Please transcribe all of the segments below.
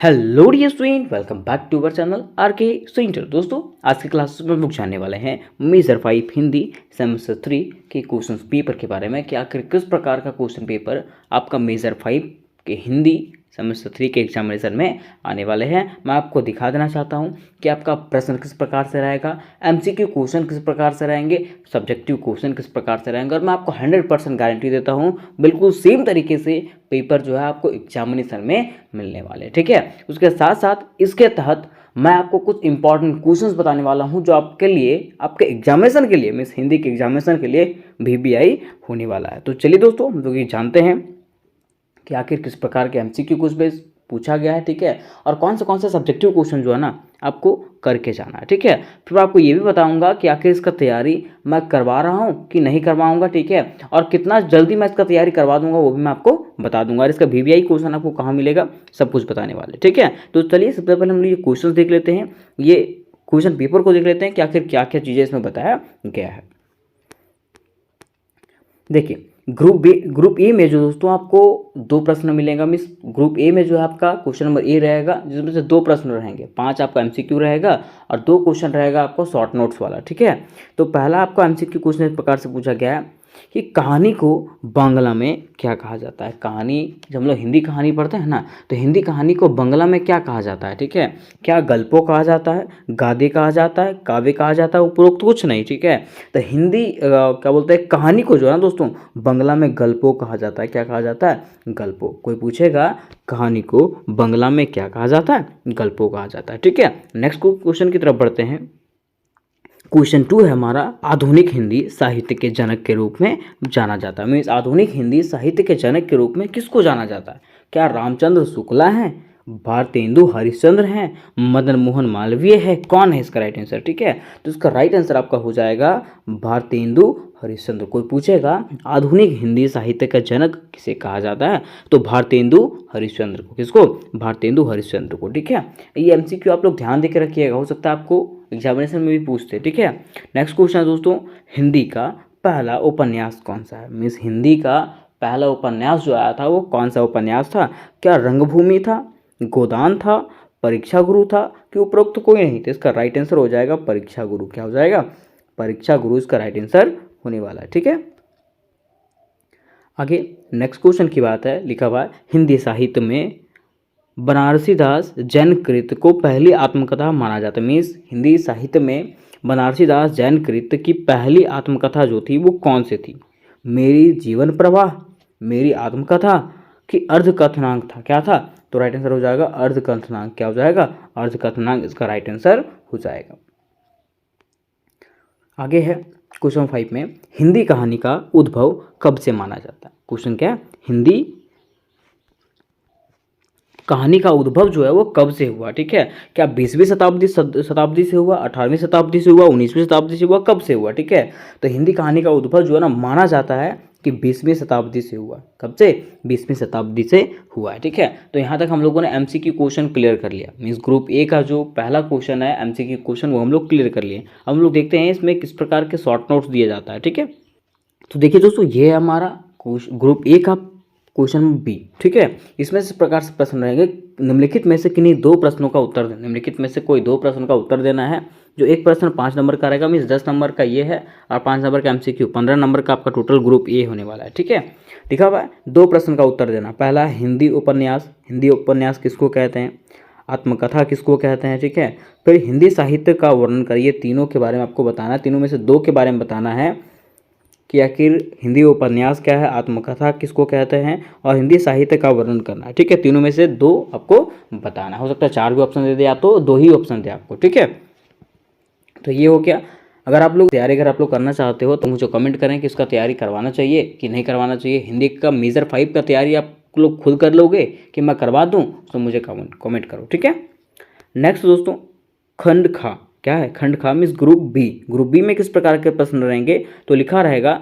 Hello dear student, welcome back to our channel R K student. दोस्तों, आज की class में हम लोग जानने वाले हैं मेजर 5 हिंदी सेमेस्टर 3 के क्वेश्चन पेपर के बारे में कि आखिर किस प्रकार का क्वेश्चन पेपर आपका मेजर 5 के हिंदी सेमेस्टर 3 के एग्जामिनेशन में आने वाले हैं। मैं आपको दिखा देना चाहता हूं कि आपका प्रश्न किस प्रकार से रहेगा, एमसीक्यू क्वेश्चन किस प्रकार से रहेंगे, सब्जेक्टिव क्वेश्चन किस प्रकार से रहेंगे, और मैं आपको 100% गारंटी देता हूं बिल्कुल सेम तरीके से पेपर जो है आपको एग्जामिनेशन में मिलने वाले। ठीक है, उसके साथ साथ इसके तहत मैं आपको कुछ इंपॉर्टेंट क्वेश्चंस बताने वाला हूं जो आपके लिए, आपके एग्जामिनेशन के लिए, मीन्स हिंदी के एग्जामिनेशन के लिए वीवीआई होने वाला है। तो चलिए दोस्तों, हम लोग ये जानते हैं कि आखिर किस प्रकार के एमसीक्यू क्वेश्चन पूछा गया है। ठीक है, और कौन से सब्जेक्टिव क्वेश्चन जो है ना आपको करके जाना है। ठीक है, फिर आपको ये भी बताऊंगा कि आखिर इसका तैयारी मैं करवा रहा हूँ कि नहीं करवाऊंगा। ठीक है, और कितना जल्दी मैं इसका तैयारी करवा दूंगा वो भी मैं आपको बता दूंगा, और इसका वीवीआई क्वेश्चन आपको कहाँ मिलेगा सब कुछ बताने वाले। ठीक है, तो चलिए सबसे पहले हम लोग ये क्वेश्चन देख लेते हैं, ये क्वेश्चन पेपर को देख लेते हैं कि आखिर क्या क्या चीज़ें इसमें बताया गया है। देखिए, ग्रुप ए में जो दोस्तों आपको 2 प्रश्न मिलेगा। मिस ग्रुप ए में जो है आपका क्वेश्चन नंबर ए रहेगा, जिसमें से 2 प्रश्न रहेंगे, 5 आपका एमसीक्यू रहेगा और 2 क्वेश्चन रहेगा आपको शॉर्ट नोट्स वाला। ठीक है, तो पहला आपका एमसीक्यू क्वेश्चन इस प्रकार से पूछा गया है कि कहानी को बांग्ला में क्या कहा जाता है। कहानी, जब हम लोग हिंदी कहानी पढ़ते हैं ना, तो हिंदी कहानी को बांग्ला में क्या कहा जाता है। ठीक है, क्या गल्पों कहा जाता है, गादे कहा जाता है, काव्य कहा जाता है, उपरोक्त कुछ नहीं। ठीक है, तो हिंदी क्या बोलते हैं, कहानी को जो है ना दोस्तों बांग्ला में गल्पों कहा जाता है। क्या कहा जाता है? गल्पों। कोई पूछेगा कहानी को बांग्ला में क्या कहा जाता है? गल्पों कहा जाता है। ठीक है, नेक्स्ट क्वेश्चन की तरफ बढ़ते हैं। क्वेश्चन 2 है हमारा, आधुनिक हिंदी साहित्य के जनक के रूप में जाना जाता है। मीन्स आधुनिक हिंदी साहित्य के जनक के रूप में किसको जाना जाता है? क्या रामचंद्र शुक्ला हैं, भारतेंदु हरिश्चंद्र हैं, मदन मोहन मालवीय है? कौन है इसका राइट आंसर? ठीक है, तो इसका राइट आंसर आपका हो जाएगा भारतेंदु हरिश्चंद्र। कोई पूछेगा आधुनिक हिंदी साहित्य का जनक किसे कहा जाता है, तो भारतेंदु हरिश्चंद्र को। किसको? भारतेंदु हरिश्चंद्र को। ठीक है, ये एमसीक्यू आप लोग ध्यान देकर रखिएगा, हो सकता है आपको एग्जामिनेशन में भी पूछते। ठीक है, नेक्स्ट क्वेश्चन है दोस्तों, हिंदी का पहला उपन्यास कौन सा है? मीन्स हिंदी का पहला उपन्यास जो आया था वो कौन सा उपन्यास था? क्या रंगभूमि था, गोदान था, परीक्षा गुरु था, कि उपरोक्त कोई नहीं? तो इसका राइट आंसर हो जाएगा परीक्षा गुरु। क्या हो जाएगा? परीक्षा गुरु इसका राइट आंसर होने वाला है। ठीक है, आगे नेक्स्ट क्वेश्चन की बात है, लिखा हुआ है हिंदी साहित्य में बनारसी दास जैन कृत को पहली आत्मकथा माना जाता है। मीन्स हिंदी साहित्य में बनारसी दास जैन कृत की पहली आत्मकथा जो थी वो कौन सी थी? मेरी जीवन प्रवाह, मेरी आत्मकथा, कि अर्धकथनांक था? क्या था? तो राइट आंसर हो जाएगा अर्धकथनांक। क्या हो जाएगा? अर्धकथनांक इसका राइट आंसर हो जाएगा। आगे है क्वेश्चन 5 में, हिंदी कहानी का उद्भव कब से माना जाता है? क्वेश्चन क्या है, हिंदी कहानी का उद्भव जो है वो कब से हुआ? ठीक है, क्या 20वीं शताब्दी से हुआ, 18वीं शताब्दी से हुआ, 19वीं शताब्दी से हुआ, कब से हुआ? ठीक है, तो हिंदी कहानी का उद्भव जो है ना माना जाता है कि 20वीं शताब्दी से हुआ। कब से? 20वीं शताब्दी से हुआ है। ठीक है, तो यहाँ तक हम लोगों ने एमसीक्यू क्वेश्चन क्लियर कर लिया। मीन्स ग्रुप ए का जो पहला क्वेश्चन है एमसीक्यू क्वेश्चन वो हम लोग क्लियर कर लिए। अब हम लोग देखते हैं इसमें किस प्रकार के शॉर्ट नोट्स दिया जाता है। ठीक है, तो देखिए दोस्तों, ये है हमारा ग्रुप ए का क्वेश्चन बी। ठीक है, इसमें से प्रकार से प्रश्न रहेंगे, निम्नलिखित में से किन्हीं 2 प्रश्नों का उत्तर दें। निम्नलिखित में से कोई 2 प्रश्नों का उत्तर देना है। जो एक प्रश्न 5 नंबर का रहेगा, मीन्स 10 नंबर का ये है, और 5 नंबर का एमसीक्यू, 15 नंबर का आपका टोटल ग्रुप ए होने वाला है। ठीक है, लिखा हुआ है 2 प्रश्न का उत्तर देना। पहला, हिंदी उपन्यास, हिंदी उपन्यास किसको कहते हैं? आत्मकथा किसको कहते हैं? ठीक है, फिर हिंदी साहित्य का वर्णन करिए। तीनों के बारे में आपको बताना है, तीनों में से 2 के बारे में बताना है कि आखिर हिंदी उपन्यास क्या है, आत्मकथा किसको कहते हैं, और हिंदी साहित्य का वर्णन करना है। ठीक है, तीनों में से 2 आपको बताना। हो सकता है 4 भी ऑप्शन दे दे, या तो 2 ही ऑप्शन दे आपको। ठीक है, तो ये हो गया। अगर आप लोग तैयारी करना चाहते हो तो मुझे कमेंट करें कि इसका तैयारी करवाना चाहिए कि नहीं करवाना चाहिए। हिंदी का मेजर 5 का तैयारी आप लोग खुद कर लोगे कि मैं करवा दूँ, तो मुझे कमेंट करो। ठीक है, नेक्स्ट दोस्तों, खंड खा क्या है? खंड खा means group B. Group B में किस प्रकार के प्रश्न रहेंगे? तो लिखा रहेगा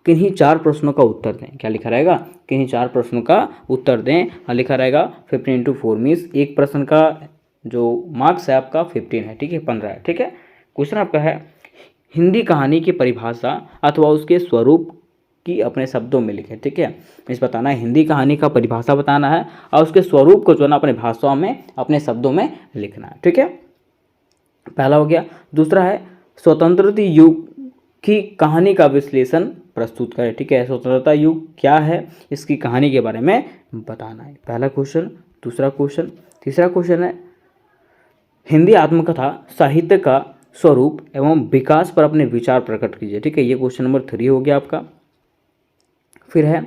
किन्हीं 4 प्रश्नों का उत्तर दें। क्या लिखा रहेगा? किन्हीं 4 प्रश्नों का उत्तर दें। और लिखा रहेगा 15x4 मीन्स एक प्रश्न का जो मार्क्स है आपका 15 है। ठीक है, 15 है। ठीक है, क्वेश्चन आपका है, हिंदी कहानी की परिभाषा अथवा उसके स्वरूप की अपने शब्दों में लिखें, ठीक है। इस बताना है, हिंदी कहानी का परिभाषा बताना है और उसके स्वरूप को जो है ना अपने भाषाओं में अपने शब्दों में लिखना है, ठीक है। पहला हो गया। दूसरा है स्वतंत्रता युग की कहानी का विश्लेषण प्रस्तुत करें, ठीक है। स्वतंत्रता युग क्या है, इसकी कहानी के बारे में बताना है, पहला क्वेश्चन। दूसरा क्वेश्चन, तीसरा क्वेश्चन है हिंदी आत्मकथा साहित्य का स्वरूप एवं विकास पर अपने विचार प्रकट कीजिए, ठीक है। ये क्वेश्चन नंबर 3 हो गया आपका। फिर है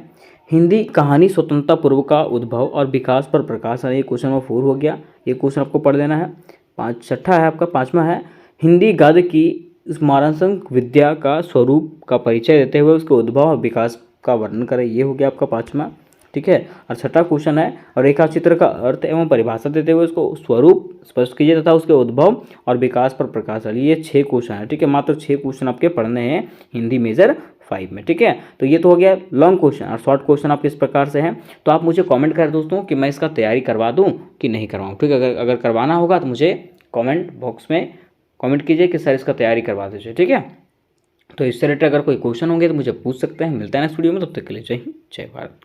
हिंदी कहानी स्वतंत्रता पूर्व का उद्भव और विकास पर प्रकाश है, ये क्वेश्चन नंबर 4 हो गया। ये क्वेश्चन आपको पढ़ लेना है। छठा है आपका, पांचवा है हिंदी गद्य की स्मारणांक विद्या का स्वरूप का परिचय देते हुए उसके उद्भव और विकास का वर्णन करें, ये हो गया आपका पांचवा, ठीक है। और छठा क्वेश्चन है और रेखा चित्र का अर्थ एवं परिभाषा देते हुए उसको स्वरूप स्पष्ट कीजिए तथा उसके उद्भव और विकास पर प्रकाश डालिए। ये 6 क्वेश्चन है, ठीक है। मात्र 6 क्वेश्चन आपके पढ़ने हैं हिंदी मेजर 5 में, ठीक है। तो ये तो हो गया लॉन्ग क्वेश्चन और शॉर्ट क्वेश्चन आपके इस प्रकार से हैं। तो आप मुझे कमेंट करें दोस्तों कि मैं इसका तैयारी करवा दूं कि नहीं करवाऊं, ठीक है। अगर करवाना होगा तो मुझे कमेंट बॉक्स में कमेंट कीजिए कि सर इसका तैयारी करवा दीजिए, ठीक है। तो इससे रिलेटेड अगर कोई क्वेश्चन होंगे तो मुझे पूछ सकते हैं। मिलता है नेक्स्ट वीडियो में, तब तक के लिए जय हिंद, जय भारत।